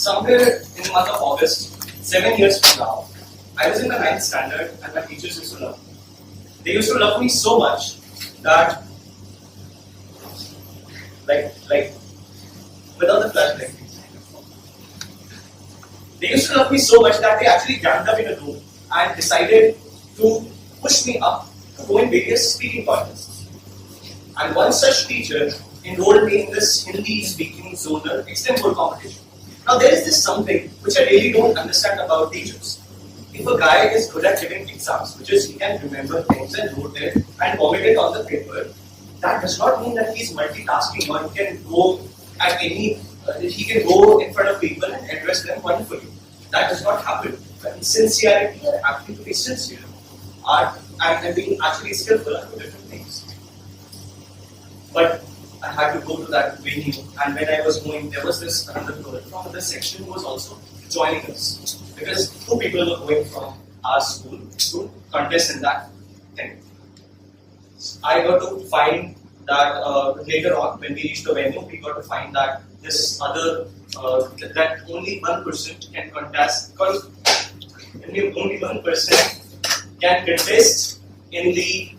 somewhere in the month of August, 7 years from now, I was in the 9th standard and my teachers used to love me. They used to love me so much that, like, without the flashlight, they used to love me so much that they actually ganged up in a room and decided to push me up to go in various speaking contests. And one such teacher enrolled me in this Hindi speaking zonal extempore competition. Now there is this something which I really don't understand about teachers. If a guy is good at giving exams, which is he can remember things and note it and vomit it on the paper, that does not mean that he's multitasking or he can go at any, he can go in front of people and address them wonderfully. That does not happen. But sincerity and acting to be sincere are and being actually skillful are two different things. But I had to go to that venue, and when I was going, there was this another girl from another section who was also joining us because two people were going from our school to contest in that thing. I got to find that later on, when we reached the venue, we got to find that this other that only one person can contest. Only one person can contest in the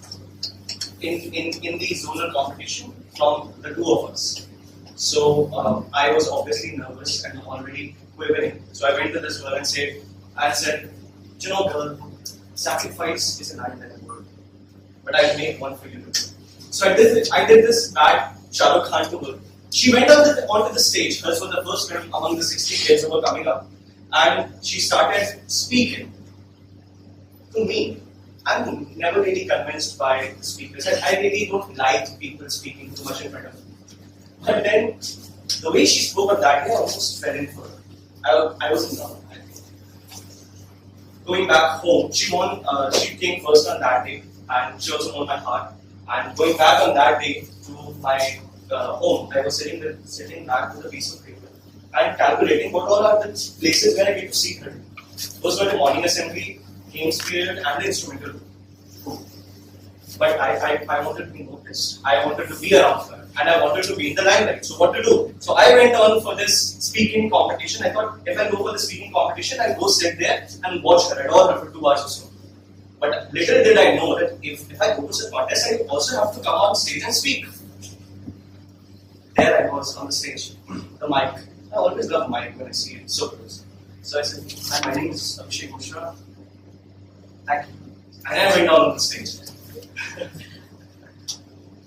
zonal competition from the two of us. So I was obviously nervous and already quivering. So I went to this girl and said, you know, girl, sacrifice is an art that I work, but I'll make one for you to do. So I did this bad Shah Rukh Khan to her. She went onto the stage. Hers was the first film among the 60 kids who were coming up, and she started speaking to me. I'm never really convinced by the speakers. I really don't like people speaking too much in front of me. But then, the way she spoke on that day, I almost fell in for her. I was in love. Going back home, she came first on that day, and she also won my heart. And going back on that day to my home, I was sitting back with a piece of paper and calculating what all are the places where I get to see her. Those were the morning assembly, games period, and the instrumental group. But I wanted to be noticed. I wanted to be around her, and I wanted to be in the limelight. So what to do? So I went on for this speaking competition. I thought if I go for the speaking competition, I'll go sit there and watch her, adore her for 2 hours or so. But little did I know that if I go to the contest, I also have to come on stage and speak. There I was on the stage, the mic. I always love mic when I see it so close. So I said, "Hi, my name is Abhishek Mishra. Thank you." And I went down on the stage.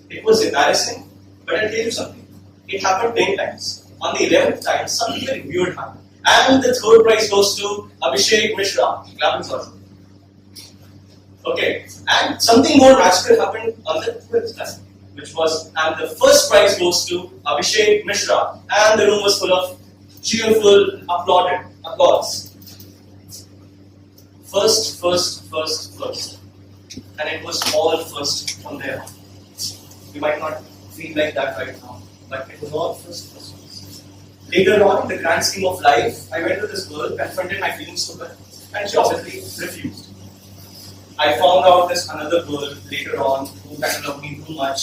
It was embarrassing, but I'll tell you something. It happened 10 times. On the 11th time, something very weird happened. And the third prize goes to Abhishek Mishra. Clapping for him. Okay, and something more magical happened on the 12th time, which was, and the first prize goes to Abhishek Mishra, and the room was full of cheerful applause. First. And it was all first from there on. You might not feel like that right now, but it was all first. Later on, in the grand scheme of life, I went to this girl, confronted my feelings to her, and she obviously refused. I found out this another girl later on who kind of loved me too much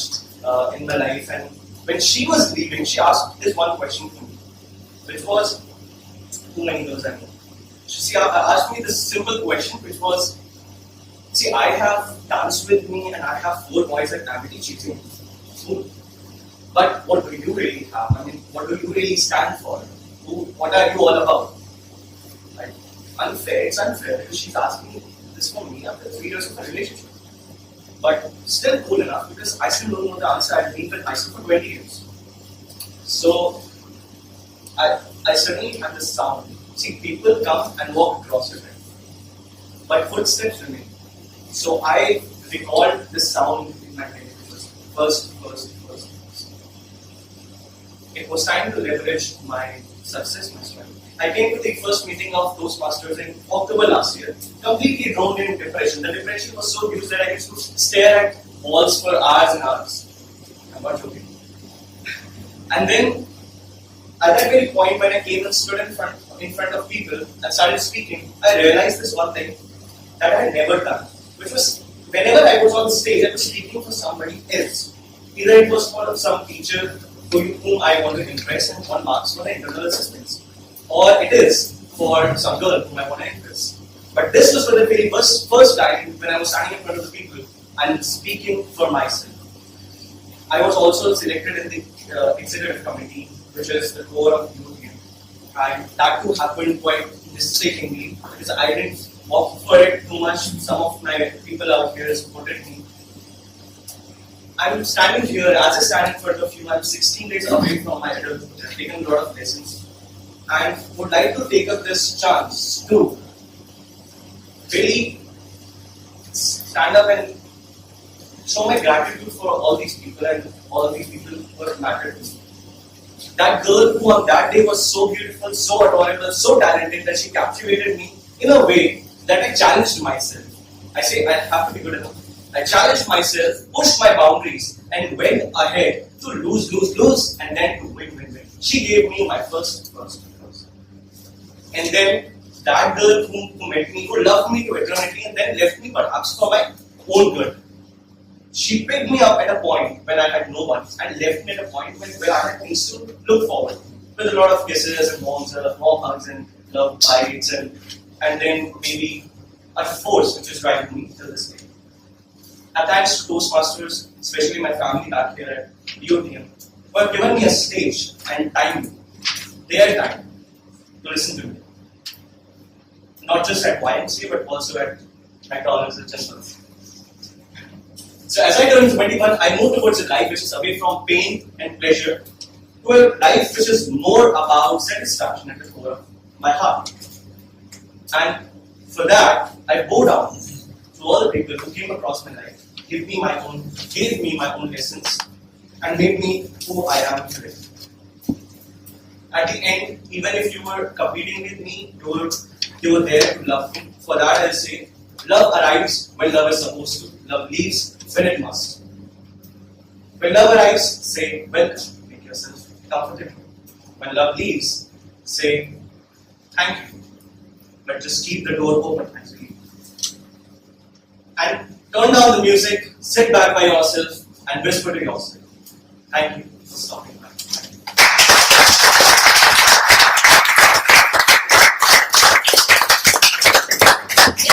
in my life, and when she was leaving, she asked this one question to me, which was, too many girls I know. She asked me this simple question, which was, see, I have dance with me and I have 4 boys at Amity cheating. But what do you really have? I mean, what do you really stand for? What are you all about? Like, unfair, it's unfair because she's asking me this for me after 3 years of a relationship. But still cool enough because I still don't know the answer. I've been with myself for 20 years. So, I suddenly had this sound. See, people come and walk across your head, but footsteps remain. So I recalled this sound in my head. It was first. It was time to leverage my success, my strength. I came to the first meeting of Toastmasters in October last year, completely drowned in depression. The depression was so huge that I used to stare at walls for hours and hours. I'm not joking. And then, at that very point when I came and stood in front of people and started speaking, I realized this one thing that I had never done, which was whenever I was on stage, I was speaking for somebody else. Either it was for some teacher whom I wanted to impress and won marks for the internal assistance, or it is for some girl whom I want to impress. But this was for the very first time when I was standing in front of the people and speaking for myself. I was also selected in the executive committee, which is the core of youth here. And that too happened quite mistakenly because I didn't opt for it too much. Some of my people out here supported me. I'm standing here, as I stand in front of you, I'm 16 days away from my adulthood. I've taken a lot of lessons and would like to take up this chance to really stand up and show my gratitude for all these people and all these people who have mattered to me. That girl who on that day was so beautiful, so adorable, so talented that she captivated me in a way that I challenged myself. I say I have to be good enough. I challenged myself, pushed my boundaries, and went ahead to lose, and then to win. She gave me my first. And then that girl who met me, who loved me to eternity, and then left me perhaps for my own good. She picked me up at a point when I had no one, and left me at a point where I had things to look forward to, with a lot of kisses and warm hugs and love bites, and then maybe a force which is driving me to this day. And thanks to Toastmasters, especially my family back here at DOTM, who have given me a stage and time, their time, to listen to me. Not just at YMCA, but also at McDonald's and just others. So as I turn 21, I move towards a life which is away from pain and pleasure to a life which is more about satisfaction at the core of my heart. And for that, I bow down to all the people who came across my life, gave me my own lessons, and made me who I am today. At the end, even if you were competing with me, you were there to love me. For that, I'll say, love arrives when love is supposed to. Love leaves when it must. When love arrives, say welcome. Make yourself comfortable. When love leaves, say thank you. But just keep the door open as you leave. And turn down the music, sit back by yourself, and whisper to yourself, thank you for stopping by.